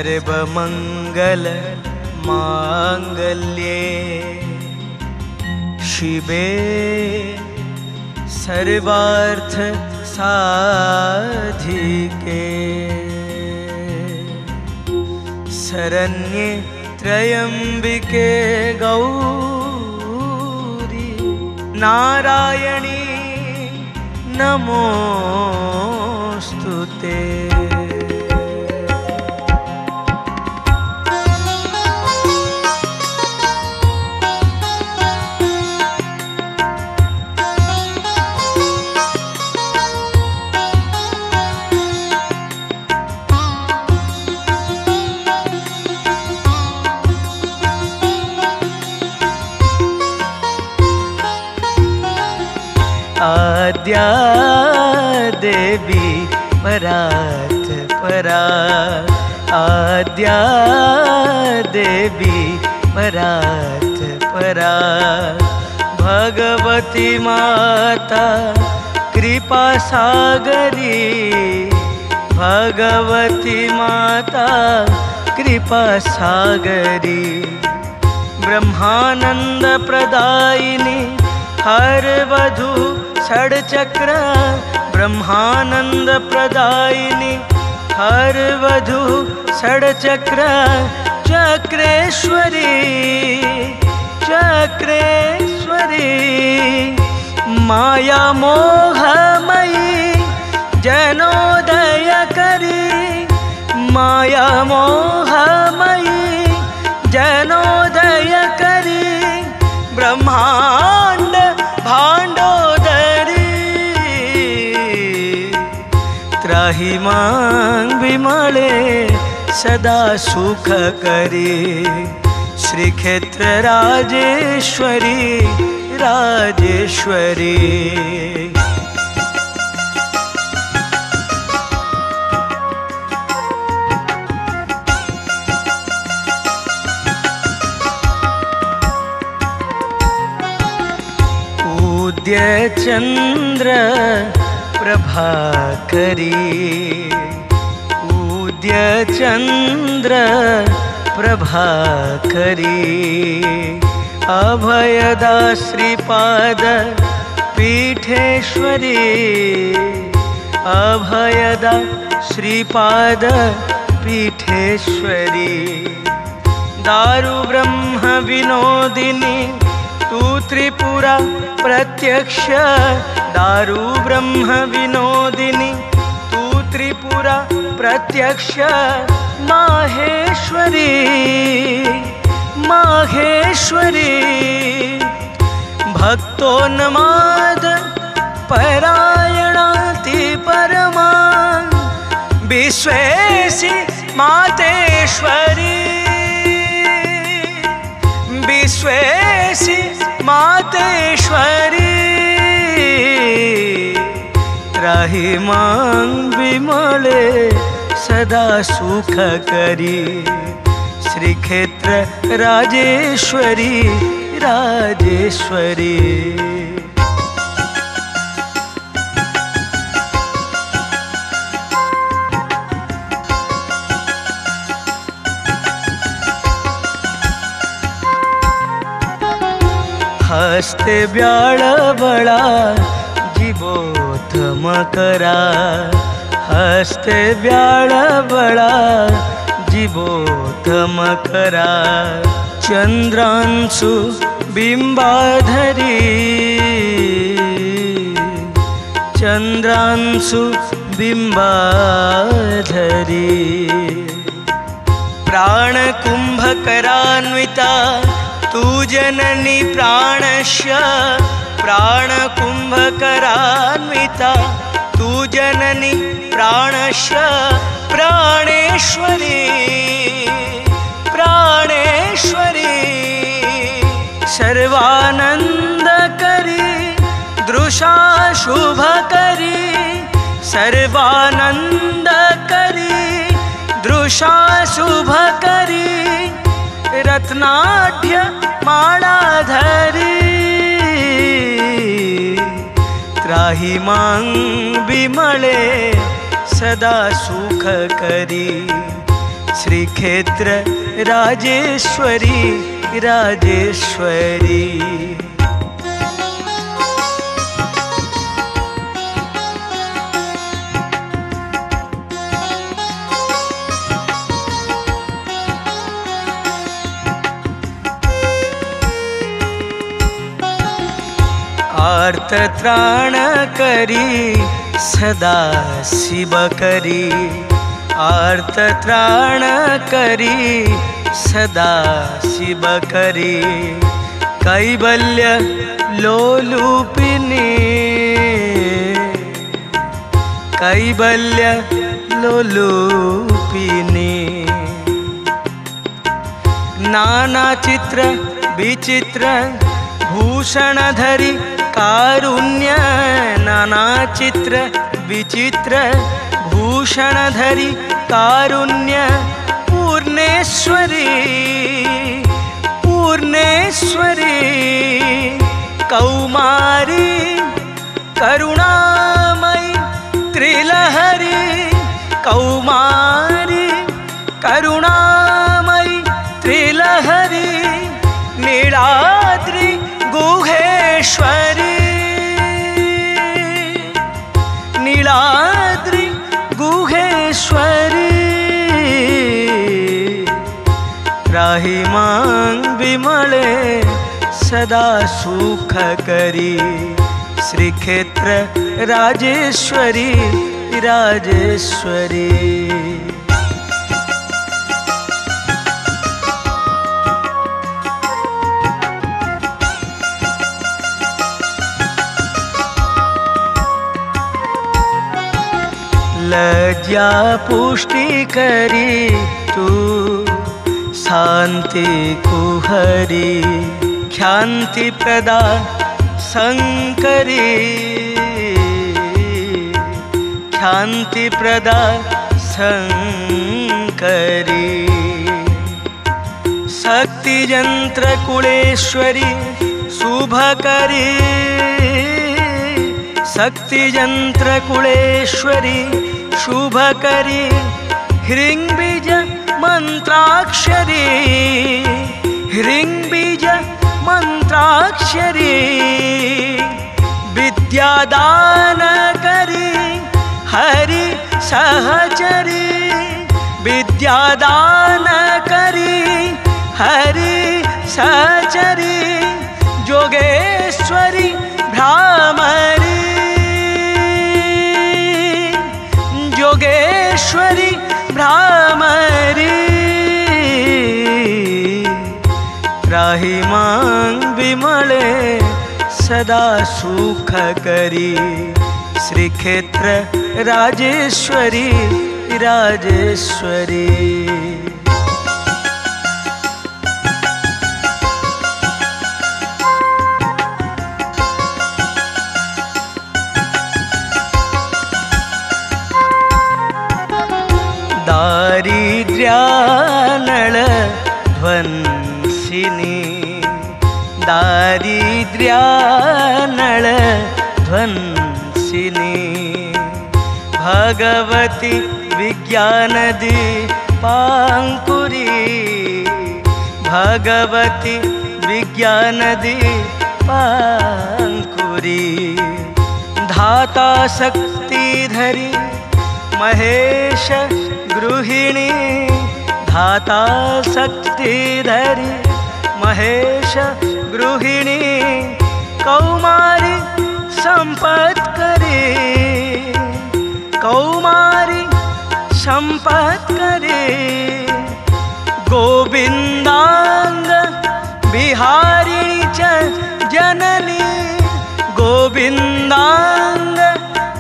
सर्वमंगल मांगल्ये शिवे सर्वार्थ साधिके शरण्ये त्र्यंबिके गौरी नारायणी नमोस्तुते। आद्या देवी परात् परा, आद्या देवी परात् परा, भगवती माता कृपा सागरी, भगवती माता कृपा सागरी, ब्रह्मानंद प्रदायिनी हर वधु षड्चक्र, ब्रह्मानंद प्रदायिनी हर वधु षड्चक्र, चक्रेश्वरी चक्रेश्वरी, माया मोहमयी जनोदय करी, माया मोहमयी जनोदय करी, ब्रह्मांड भांडोदरी, त्राही मांग विमले सदा सुख करी, श्री क्षेत्र राजेश्वरी राजेश्वरी। उदय चंद्र प्रभाकरी, उदय चंद्र प्रभाकरी, अभयदा श्रीपाद पीठेश्वरी, अभयदा श्रीपाद पीठेश्वरी, दारु ब्रह्म विनोदिनी तू त्रिपुरा प्रत्यक्ष, दारु ब्रह्म विनोदिनी तू त्रिपुरा प्रत्यक्ष, माहेश्वरी माहेश्वरी, भक्तोन्माद परायणाति परमा, विश्वेशी मातेश्वरी विश्वेशी मातेश्वरी, त्राही मांग विमले सदा सुख करी, श्री क्षेत्र राजेश्वरी राजेश्वरी। हस्ते ब्याळ बळा जीवोत्तम करा, हस्ते ब्याळ बळा जीवोत्तम करा, चंद्रांशु बिंबाधरी, चंद्रांशु बिंबाधरी, प्राण कुंभकरान्विता तू जननी प्राणस्य, प्राण कुंभकरान्विता तू जननी प्राणस्य, प्राणेश्वरी प्राणेश्वरी, सर्वानंद करी दृशा शुभ करी, सर्वानंद करी दृशा शुभ करी, रत्नाढ्य माळाधरी, त्राही मांग विमळे सदा सुख करी, श्रीक्षेत्र राजेश्वरी राजेश्वरी। आर्त त्राण करी सदा शिव करी, आर्त त्राण करी सदा शिव करी। कैवल्य लोलुपिनी, कैवल्य लोलुपिनी। नाना चित्र विचित्र भूषण धरी कारुण्य, नाना चित्र विचित्र भूषण धरी कारुण्य। पूर्णेश्वरी पूर्णेश्वरी कौमारी करुणामयी त्रिलहरी, कौमारी करुणामयी त्रिलहरी। नीलाद्रि गुहेश्वरी, नीलाद्रि गुहेश्वरी। त्राहि मां विमले सदा सुख करी, श्रीक्षेत्र राजेश्वरी राजेश्वरी। लज्जा पुष्टि करी तू शांति कुहरी, ख्याति प्रदा शंकरी, ख्याति प्रदा शंकरी। शक्ति यंत्र कुलेश्वरी शुभकरी, शक्ति यंत्र कुलेश्वरी शुभकरी। ह्रीं बीज मंत्राक्षरी, ह्रीं बीज मंत्राक्षरी। विद्यादान करी हरि सहचरी, विद्यादान करी हरि सहचरी। जोगेश्वरी भ्रामरी, योगेश्वरी भ्रामरी। त्राहि मां विमले सदा सुख करी, श्रीक्षेत्र राजेश्वरी राजेश्वरी। दारिद्र्यानल ध्वंसिनी, दारिद्र्यानल ध्वंसिनी। भगवती विज्ञानदीपाङ्कुरी, भगवती विज्ञानदीपाङ्कुरी। धाता शक्तिधरी महेश गृहिणी, धाता शक्तिधरी महेश गृहिणी। कौमारी संपत्करी, कौमारी संपत्करी। गोविंदांग बिहारिणी च जननी, गोविंदांग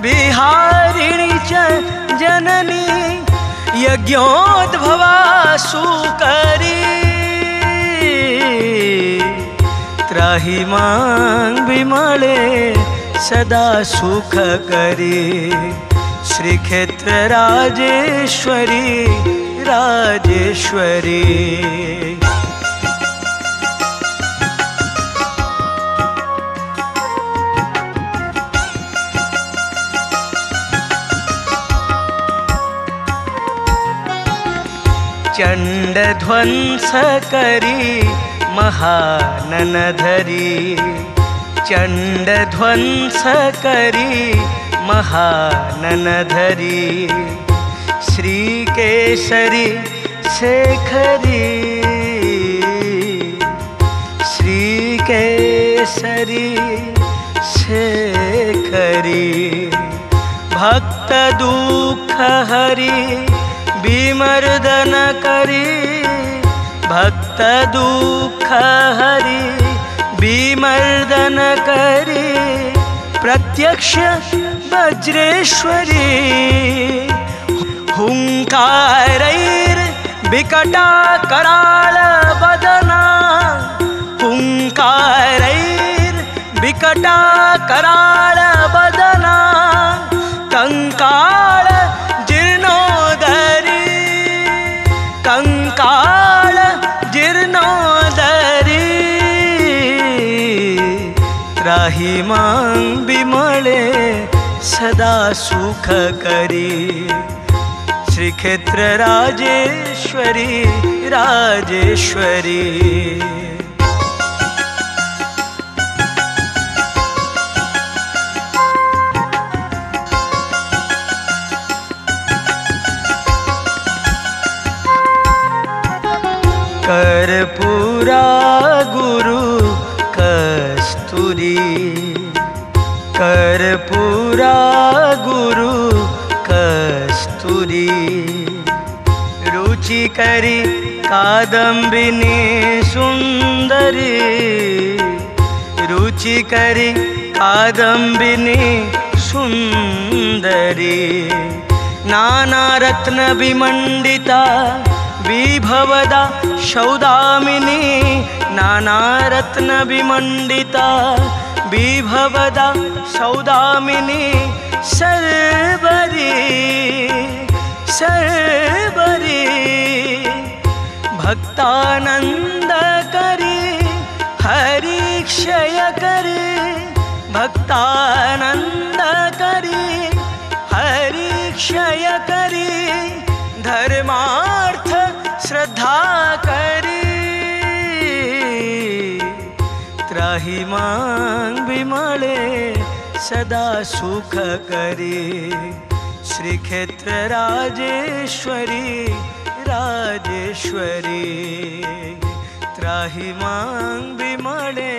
बिहारिणी च जननी। यज्ञोद्भवा सुकरी, त्राहि मां विमले सदा सुख करी, श्रीक्षेत्र राजेश्वरी राजेश्वरी। चंड ध्वंस करी महानन धरी, चंड ध्वंस करी महानन धरी, श्री केसरी शेखरी, श्री केसरी शेखरी, भक्त दुख हरि विमर्दन करी, भक्त दुख हरि विमर्दन करी, प्रत्यक्ष वज्रेश्वरी, हुंकारैर विकटा कराळ वदना, हुंकारैर विकटा कराळ वदना, कंकाळ जीर्णोदरी, कंकाळ जीर्णोदरी, त्राही मां विमळे सदा सुख करी, श्रीक्षेत्र राजेश्वरी राजेश्वरी। कर्पूरा गुरु कस्तूरी, कर्पूरा गुरु कस्तूरी, रुचिकरी कादंबिनी सुंदरी, रुचिकरी कादंबिनी सुंदरी, नाना रत्न विमंडिता विभवदा सौदामिनी, नाना रत्न विमंडिता विभवदा सौदामिनी, सर्वरी सर्वरी, भक्तानंद करी हरि क्षय करी, भक्तानंद करी हरि क्षय करी, धर्मार्थ श्रद्धा करी, त्राही मां विमळे सदा सुख करी, श्रीक्षेत्र राजेश्वरी राजेश्वरी, त्राही मां विमळे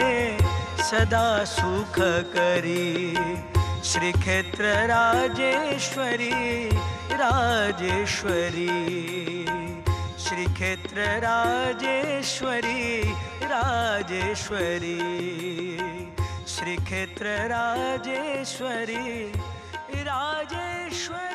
सदा सुख करी, श्रीक्षेत्र राजेश्वरी राजेश्वरी, श्रीक्षेत्र राजेश्वरी राजेश्वरी, श्रीक्षेत्र राजेश्वरी राजेश्वरी।